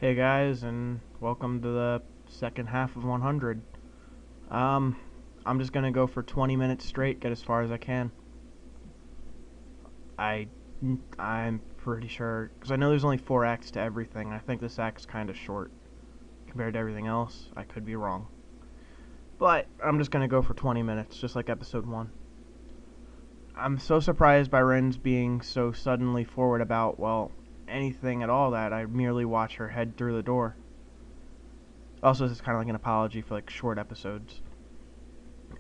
Hey guys, and welcome to the second half of 100. I'm just gonna go for 20 minutes straight, get as far as I can. I, I'm pretty sure, because I know there's only 4 acts to everything. I think this act's kind of short compared to everything else. I could be wrong. But I'm just gonna go for 20 minutes, just like episode 1. I'm so surprised by Ren's being so suddenly forward about, well, anything at all that I merely watch her head through the door. Also, this is kind of like an apology for like short episodes.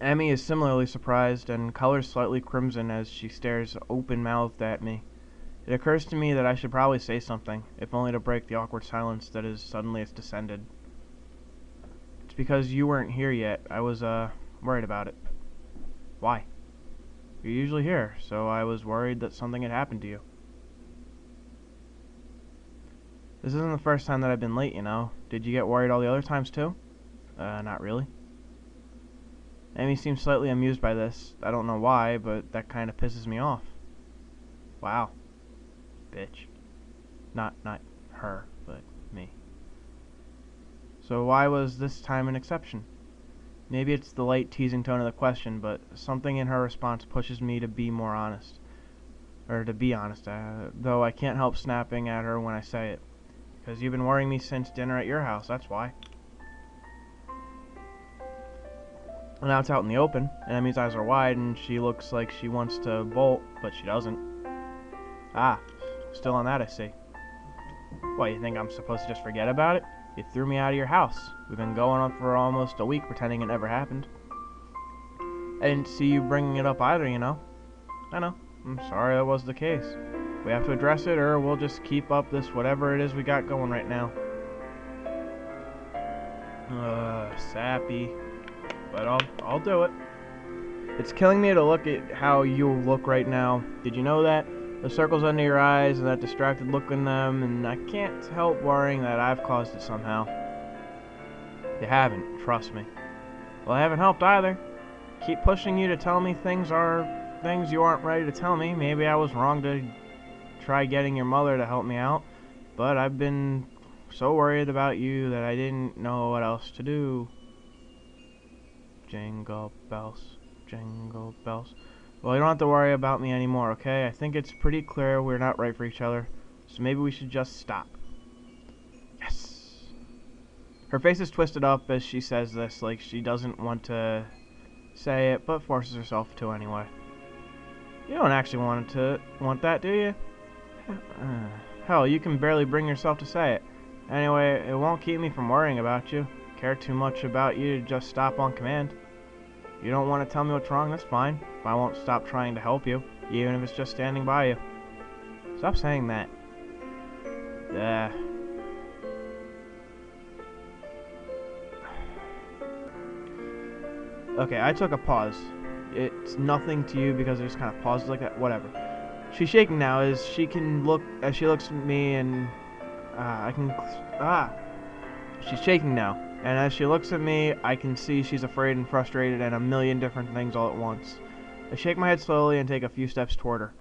Emmy is similarly surprised and colors slightly crimson as she stares open-mouthed at me. It occurs to me that I should probably say something, if only to break the awkward silence that is suddenly has descended. It's because you weren't here yet. I was, worried about it. Why? You're usually here, so I was worried that something had happened to you. This isn't the first time that I've been late, you know. Did you get worried all the other times, too? Not really. Amy seems slightly amused by this. I don't know why, but that kind of pisses me off. Wow. Bitch. Not her, but me. So why was this time an exception? Maybe it's the light teasing tone of the question, but something in her response pushes me to be more honest. Or to be honest, though I can't help snapping at her when I say it. Because you've been worrying me since dinner at your house, that's why. And now it's out in the open, and Emmy's eyes are wide, and she looks like she wants to bolt, but she doesn't. Ah, still on that, I see. What, you think I'm supposed to just forget about it? You threw me out of your house. We've been going on for almost a week pretending it never happened. I didn't see you bringing it up either, you know. I know. I'm sorry that was the case. We have to address it, or we'll just keep up this whatever it is we got going right now. Sappy. But I'll do it. It's killing me to look at how you look right now. Did you know that? The circles under your eyes and that distracted look in them, and I can't help worrying that I've caused it somehow. You haven't, trust me. Well, I haven't helped either. Keep pushing you to tell me things you aren't ready to tell me. Maybe I was wrong to try getting your mother to help me out, but I've been so worried about you that I didn't know what else to do. Jingle bells, jingle bells. Well, you don't have to worry about me anymore, okay? I think it's pretty clear we're not right for each other, so maybe we should just stop. Yes! Her face is twisted up as she says this, like she doesn't want to say it, but forces herself to anyway. You don't actually want that, do you? Hell, you can barely bring yourself to say it. Anyway, it won't keep me from worrying about you. Care too much about you to just stop on command. You don't want to tell me what's wrong, that's fine. I won't stop trying to help you, even if it's just standing by you. Stop saying that. Okay, I took a pause. It's nothing to you because I just kind of paused like that. Whatever. She's shaking now as she looks at me and She's shaking now, and as she looks at me, I can see she's afraid and frustrated and a million different things all at once. I shake my head slowly and take a few steps toward her.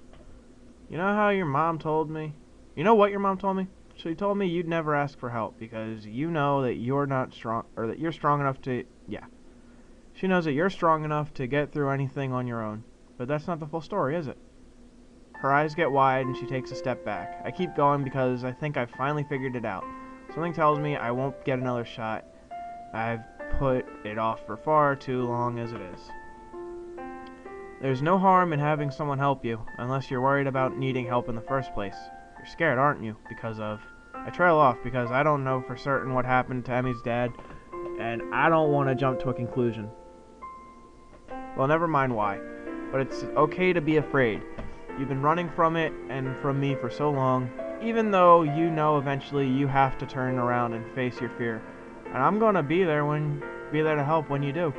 You know how your mom told me? You know what your mom told me? She told me you'd never ask for help because you know that you're not strong, or that you're strong enough to, She knows that you're strong enough to get through anything on your own. But that's not the full story, is it? Her eyes get wide and she takes a step back. I keep going because I think I've finally figured it out. Something tells me I won't get another shot. I've put it off for far too long as it is. There's no harm in having someone help you, unless you're worried about needing help in the first place. You're scared, aren't you? Because of... I trail off because I don't know for certain what happened to Emmy's dad, and I don't want to jump to a conclusion. Well, never mind why, but it's okay to be afraid. You've been running from it and from me for so long, even though you know eventually you have to turn around and face your fear. And I'm gonna be there to help when you do.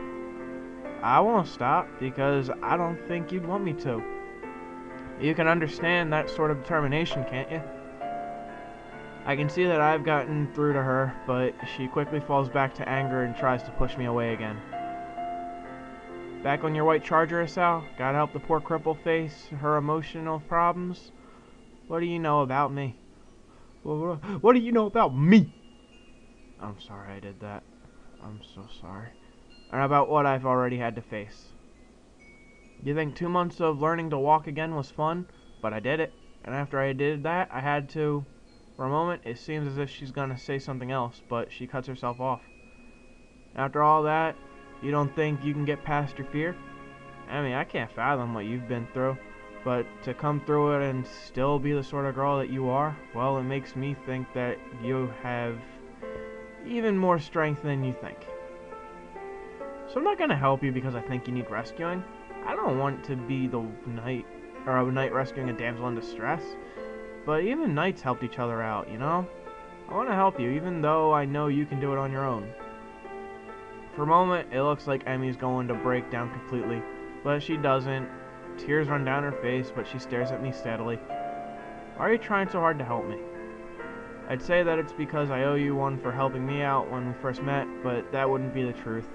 I won't stop because I don't think you'd want me to. You can understand that sort of determination, can't you? I can see that I've gotten through to her, but she quickly falls back to anger and tries to push me away again. Back on your white Charger, Sal? Gotta help the poor cripple face her emotional problems? What do you know about me? What do you know about me? I'm sorry I did that. I'm so sorry. And about what I've already had to face. You think 2 months of learning to walk again was fun? But I did it. And after I did that, I had to... For a moment, it seems as if she's gonna say something else, but she cuts herself off. After all that, you don't think you can get past your fear? I mean, I can't fathom what you've been through, but to come through it and still be the sort of girl that you are, well, it makes me think that you have even more strength than you think. So I'm not gonna help you because I think you need rescuing. I don't want to be the knight, or a knight rescuing a damsel in distress, but even knights helped each other out, you know? I want to help you, even though I know you can do it on your own. For a moment, it looks like Emmy's going to break down completely, but she doesn't. Tears run down her face, but she stares at me steadily. Why are you trying so hard to help me? I'd say that it's because I owe you one for helping me out when we first met, but that wouldn't be the truth.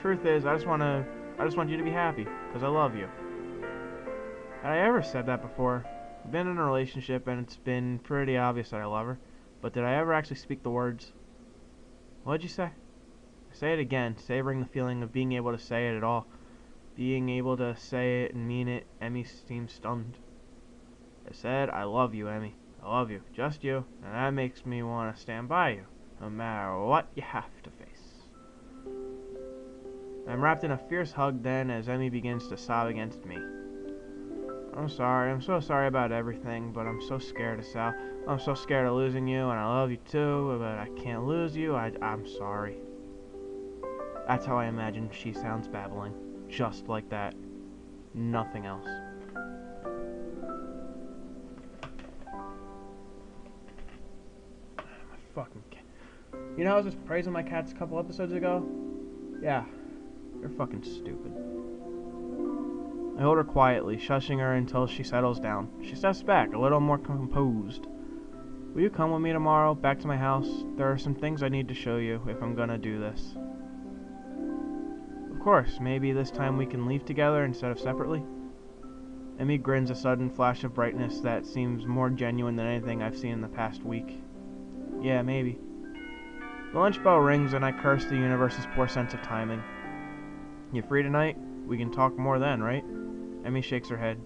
Truth is, I just want you to be happy, because I love you. Had I ever said that before? We've been in a relationship, and it's been pretty obvious that I love her, but did I ever actually speak the words? What'd you say? Say it again, savoring the feeling of being able to say it at all. Being able to say it and mean it. Emmy seemed stunned. I said, I love you, Emmy. I love you. Just you. And that makes me want to stand by you, no matter what you have to face. I'm wrapped in a fierce hug then as Emmy begins to sob against me. I'm sorry. I'm so sorry about everything, but I'm so scared of Sal. I'm so scared of losing you, and I love you too, but I can't lose you. I'm sorry. That's how I imagine she sounds babbling. Just like that. Nothing else. My fucking cat. You know I was just praising my cats a couple episodes ago? Yeah. You're fucking stupid. I hold her quietly, shushing her until she settles down. She steps back, a little more composed. Will you come with me tomorrow, back to my house? There are some things I need to show you if I'm gonna do this. Of course, maybe this time we can leave together instead of separately. Emmy grins a sudden flash of brightness that seems more genuine than anything I've seen in the past week. Yeah, maybe. The lunch bell rings and I curse the universe's poor sense of timing. You free tonight? We can talk more then, right? Emmy shakes her head.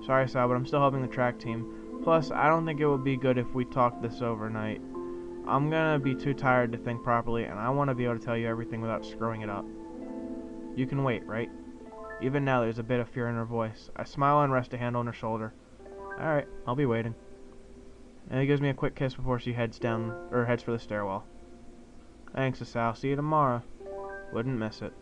Sorry, Sal, but I'm still helping the track team. Plus, I don't think it would be good if we talked this overnight. I'm gonna be too tired to think properly, and I want to be able to tell you everything without screwing it up. You can wait, right? Even now there's a bit of fear in her voice. I smile and rest a hand on her shoulder. Alright, I'll be waiting. And he gives me a quick kiss before she heads for the stairwell. Thanks, Sal. See you tomorrow. Wouldn't miss it.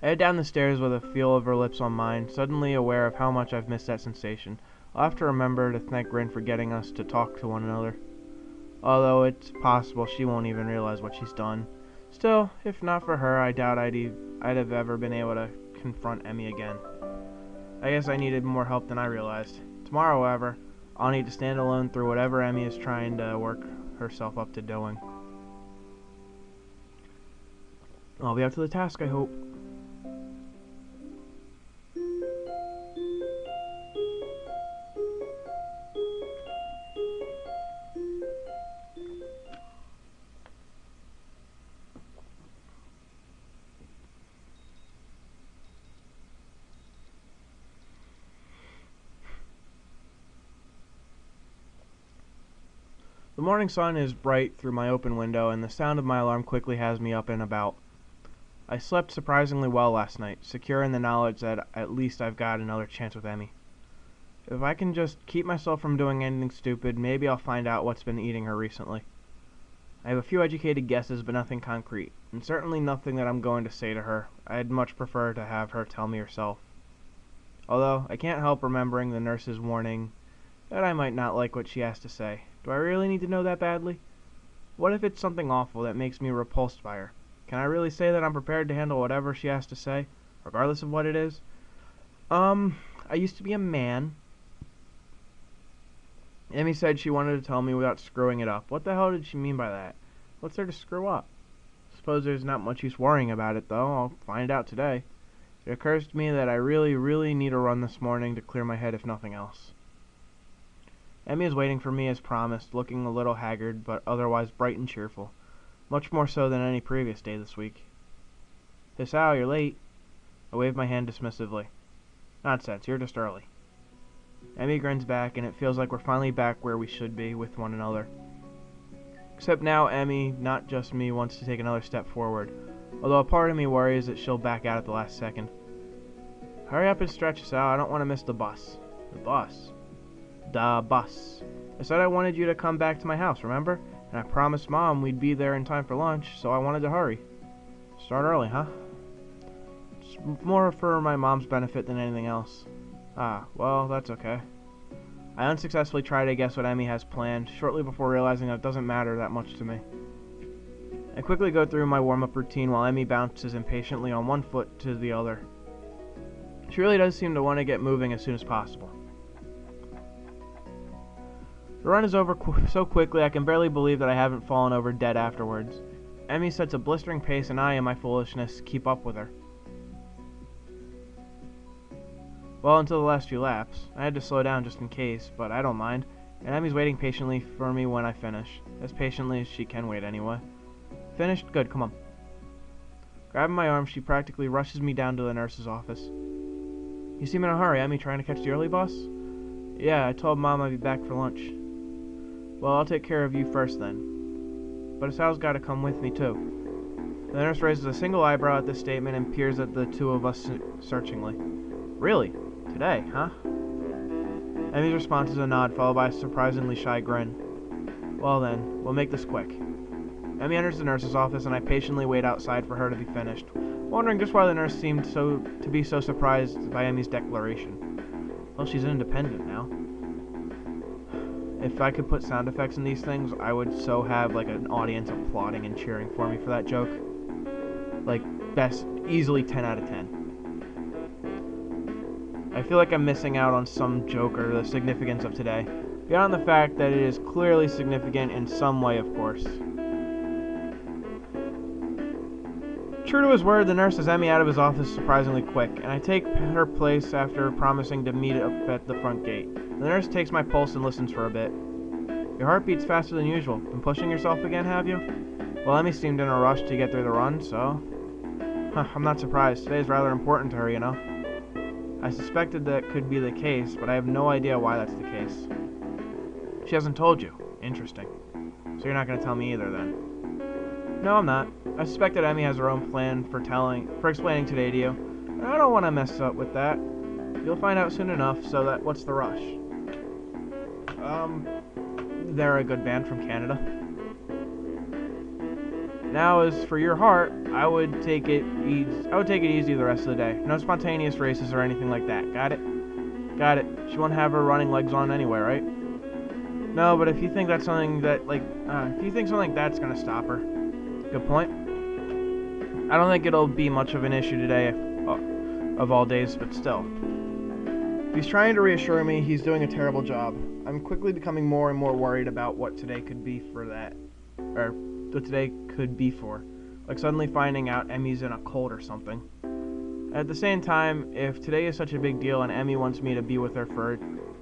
I head down the stairs with a feel of her lips on mine, suddenly aware of how much I've missed that sensation. I'll have to remember to thank Rin for getting us to talk to one another. Although it's possible she won't even realize what she's done. Still, if not for her, I doubt I'd have ever been able to confront Emmy again. I guess I needed more help than I realized. Tomorrow, however, I'll need to stand alone through whatever Emmy is trying to work herself up to doing. I'll be up to the task, I hope. The morning sun is bright through my open window, and the sound of my alarm quickly has me up and about. I slept surprisingly well last night, secure in the knowledge that at least I've got another chance with Emmy. If I can just keep myself from doing anything stupid, maybe I'll find out what's been eating her recently. I have a few educated guesses, but nothing concrete, and certainly nothing that I'm going to say to her. I'd much prefer to have her tell me herself. Although, I can't help remembering the nurse's warning that I might not like what she has to say. Do I really need to know that badly? What if it's something awful that makes me repulsed by her? Can I really say that I'm prepared to handle whatever she has to say, regardless of what it is? I used to be a man. Emmy said she wanted to tell me without screwing it up. What the hell did she mean by that? What's there to screw up? Suppose there's not much use worrying about it, though. I'll find out today. It occurs to me that I really need a run this morning to clear my head, if nothing else. Emmy is waiting for me as promised, looking a little haggard, but otherwise bright and cheerful. Much more so than any previous day this week. "Hey Sal, you're late." I wave my hand dismissively. "Nonsense, you're just early." Emmy grins back, and it feels like we're finally back where we should be, with one another. Except now Emmy, not just me, wants to take another step forward, although a part of me worries that she'll back out at the last second. "Hurry up and stretch, Sal, I don't want to miss the bus." "The bus?" "The bus. I said I wanted you to come back to my house, remember? And I promised Mom we'd be there in time for lunch, so I wanted to hurry." "Start early, huh?" "It's more for my mom's benefit than anything else." "Ah, well, that's okay." I unsuccessfully try to guess what Emmy has planned, shortly before realizing that it doesn't matter that much to me. I quickly go through my warm-up routine while Emmy bounces impatiently on one foot to the other. She really does seem to want to get moving as soon as possible. The run is over so quickly I can barely believe that I haven't fallen over dead afterwards. Emmy sets a blistering pace, and I, in my foolishness, keep up with her. Well, until the last few laps. I had to slow down just in case, but I don't mind, and Emmy's waiting patiently for me when I finish. As patiently as she can wait anyway. "Finished? Good, come on." Grabbing my arm, she practically rushes me down to the nurse's office. "You seem in a hurry, Emmy, trying to catch the early bus?" "Yeah, I told Mom I'd be back for lunch." "Well, I'll take care of you first then." "But Sal's got to come with me too." The nurse raises a single eyebrow at this statement and peers at the two of us searchingly. "Really? Today, huh?" Emmy's response is a nod, followed by a surprisingly shy grin. "Well then, we'll make this quick." Emmy enters the nurse's office, and I patiently wait outside for her to be finished, wondering just why the nurse seemed to be so surprised by Emmy's declaration. Well, she's independent now. If I could put sound effects in these things, I would so have like an audience applauding and cheering for me for that joke. Like, best, easily 10 out of 10. I feel like I'm missing out on some joke or the significance of today, beyond the fact that it is clearly significant in some way, of course. True to his word, the nurse has Emmy out of his office surprisingly quick, and I take her place after promising to meet up at the front gate. The nurse takes my pulse and listens for a bit. "Your heart beats faster than usual. Been pushing yourself again, have you?" Well, Emmy seemed in a rush to get through the run, so... I'm not surprised. Today's rather important to her, you know. I suspected that could be the case, but I have no idea why that's the case. She hasn't told you. Interesting. So you're not going to tell me either, then? No, I'm not. I suspect that Emmy has her own plan for explaining today to you, and I don't want to mess up with that. You'll find out soon enough, so that what's the rush? They're a good band from Canada. Now, as for your heart, I would take it easy the rest of the day. No spontaneous races or anything like that. Got it? Got it. She won't have her running legs on anyway, right? No, but if you think that's something that, if you think something like that's gonna stop her. Good point. I don't think it'll be much of an issue today, of all days, but still. If he's trying to reassure me, he's doing a terrible job. I'm quickly becoming more and more worried about what today could be for. Like suddenly finding out Emmy's in a cold or something. At the same time, if today is such a big deal and Emmy wants me to be with her for it,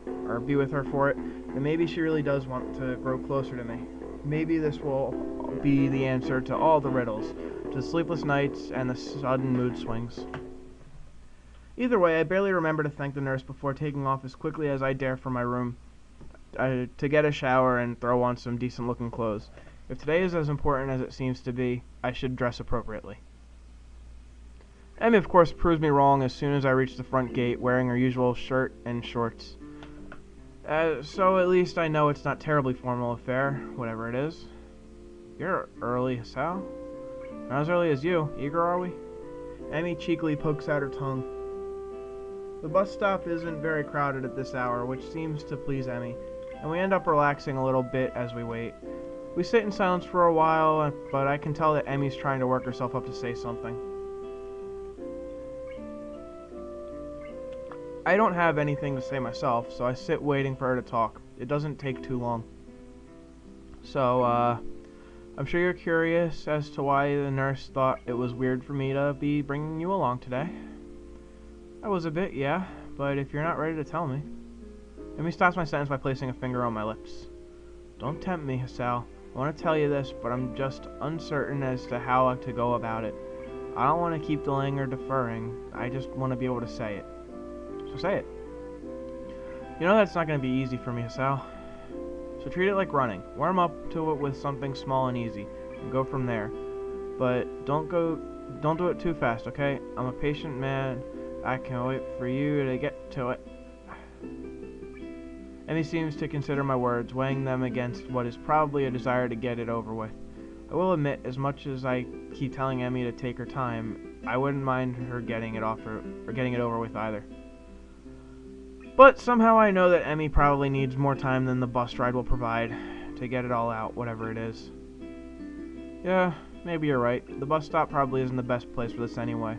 then maybe she really does want to grow closer to me. Maybe this will be the answer to all the riddles, to the sleepless nights and the sudden mood swings. Either way, I barely remember to thank the nurse before taking off as quickly as I dare from my room to get a shower and throw on some decent-looking clothes. If today is as important as it seems to be, I should dress appropriately. Emmy, of course, proves me wrong as soon as I reach the front gate, wearing her usual shirt and shorts. So at least I know it's not terribly formal affair, whatever it is. You're early, Sal. Not as early as you. Eager, are we? Emmy cheekily pokes out her tongue. The bus stop isn't very crowded at this hour, which seems to please Emmy, and we end up relaxing a little bit as we wait. We sit in silence for a while, but I can tell that Emmy's trying to work herself up to say something. I don't have anything to say myself, so I sit waiting for her to talk. It doesn't take too long. So, I'm sure you're curious as to why the nurse thought it was weird for me to be bringing you along today. I was a bit, yeah, but if you're not ready to tell me. Emmy stops my sentence by placing a finger on my lips. Don't tempt me, Hasal. I want to tell you this, but I'm just uncertain as to how to go about it. I don't want to keep delaying or deferring. I just want to be able to say it. So say it. You know that's not going to be easy for me, Hasal. So treat it like running. Warm up to it with something small and easy, and go from there. But don't do it too fast, okay? I'm a patient man. I can't wait for you to get to it. Emmy seems to consider my words, weighing them against what is probably a desire to get it over with. I will admit, as much as I keep telling Emmy to take her time, I wouldn't mind her getting it over with either. But somehow I know that Emmy probably needs more time than the bus ride will provide to get it all out, whatever it is. Yeah, maybe you're right. The bus stop probably isn't the best place for this anyway.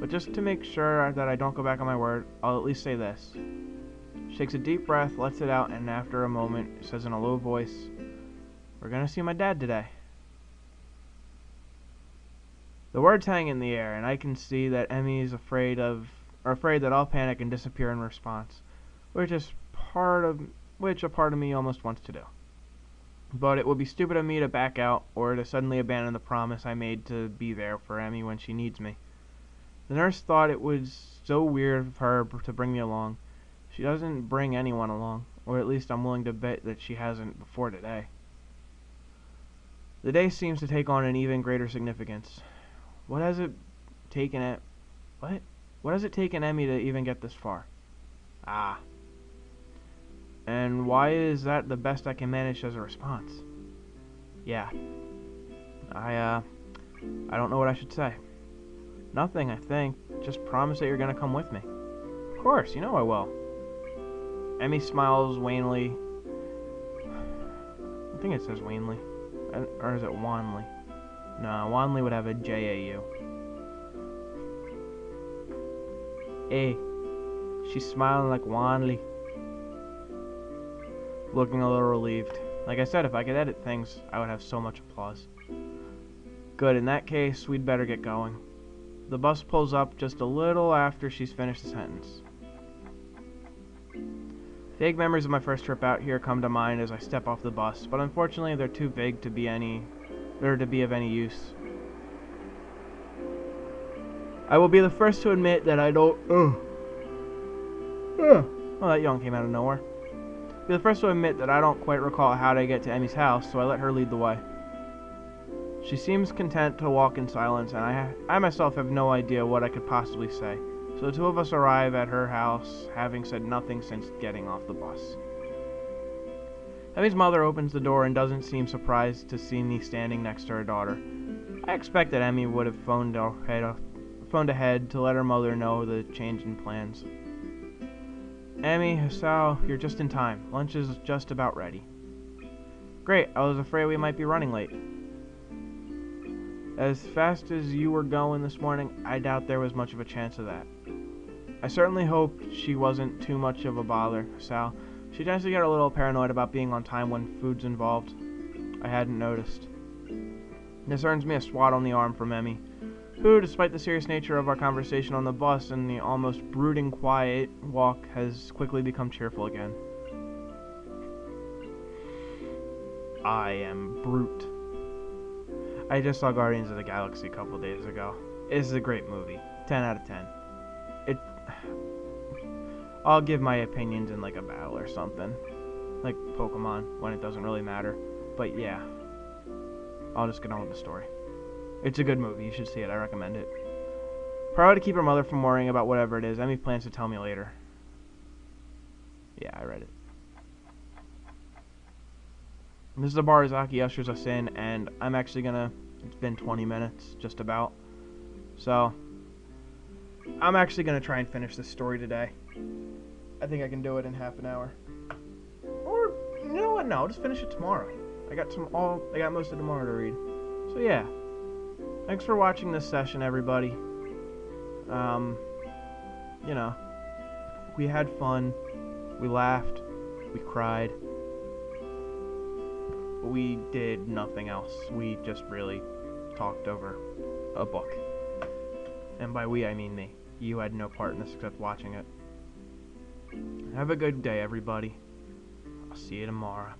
But just to make sure that I don't go back on my word, I'll at least say this. She takes a deep breath, lets it out, and after a moment says in a low voice, "We're gonna see my dad today." The words hang in the air, and I can see that Emmy is afraid that I'll panic and disappear in response, which a part of me almost wants to do. But it would be stupid of me to back out or to suddenly abandon the promise I made to be there for Emmy when she needs me. The nurse thought it was so weird of her to bring me along. She doesn't bring anyone along, or at least I'm willing to bet that she hasn't before today. The day seems to take on an even greater significance. What has it taken Emmy to even get this far? Ah. And why is that the best I can manage as a response? Yeah. I don't know what I should say. Nothing, I think. Just promise that you're gonna come with me. Of course, you know I will. Emmy smiles wanly. I think it says wanly. Or is it wanly? No, wanly would have a J-A-U. Hey, she's smiling like wanly. Looking a little relieved. Like I said, if I could edit things, I would have so much applause. Good, in that case, we'd better get going. The bus pulls up just a little after she's finished the sentence. Vague memories of my first trip out here come to mind as I step off the bus, but unfortunately they're too vague to be of any use. I will be the first to admit that I don't... Well, that yawn came out of nowhere. Be the first to admit that I don't quite recall how to get to Emmy's house, so I let her lead the way. She seems content to walk in silence, and I myself have no idea what I could possibly say. So the two of us arrive at her house, having said nothing since getting off the bus. Emmy's mother opens the door and doesn't seem surprised to see me standing next to her daughter. I expect that Emmy would have phoned ahead to let her mother know the change in plans. Emmy, Hasao, you're just in time. Lunch is just about ready. Great, I was afraid we might be running late. As fast as you were going this morning, I doubt there was much of a chance of that. I certainly hoped she wasn't too much of a bother, Sal. She tends to get a little paranoid about being on time when food's involved. I hadn't noticed. This earns me a swat on the arm from Emmy, who, despite the serious nature of our conversation on the bus and the almost brooding quiet walk, has quickly become cheerful again. I am brute. I just saw Guardians of the Galaxy a couple days ago. It's a great movie. 10 out of 10. I'll give my opinions in like a battle or something. Like Pokemon, when it doesn't really matter. But yeah. I'll just get on with the story. It's a good movie. You should see it. I recommend it. Probably to keep her mother from worrying about whatever it is. Emmy plans to tell me later. Yeah, I read it. This is the bar Zaki ushers us in, and I'm actually gonna... It's been 20 minutes, just about. So, I'm actually gonna try and finish this story today. I think I can do it in half an hour. Or, you know what, no, I'll just finish it tomorrow. I got most of tomorrow to read. So yeah. Thanks for watching this session, everybody. You know, we had fun, we laughed, we cried. We did nothing else. We just really talked over a book. And by we, I mean me. You had no part in this except watching it. Have a good day, everybody. I'll see you tomorrow.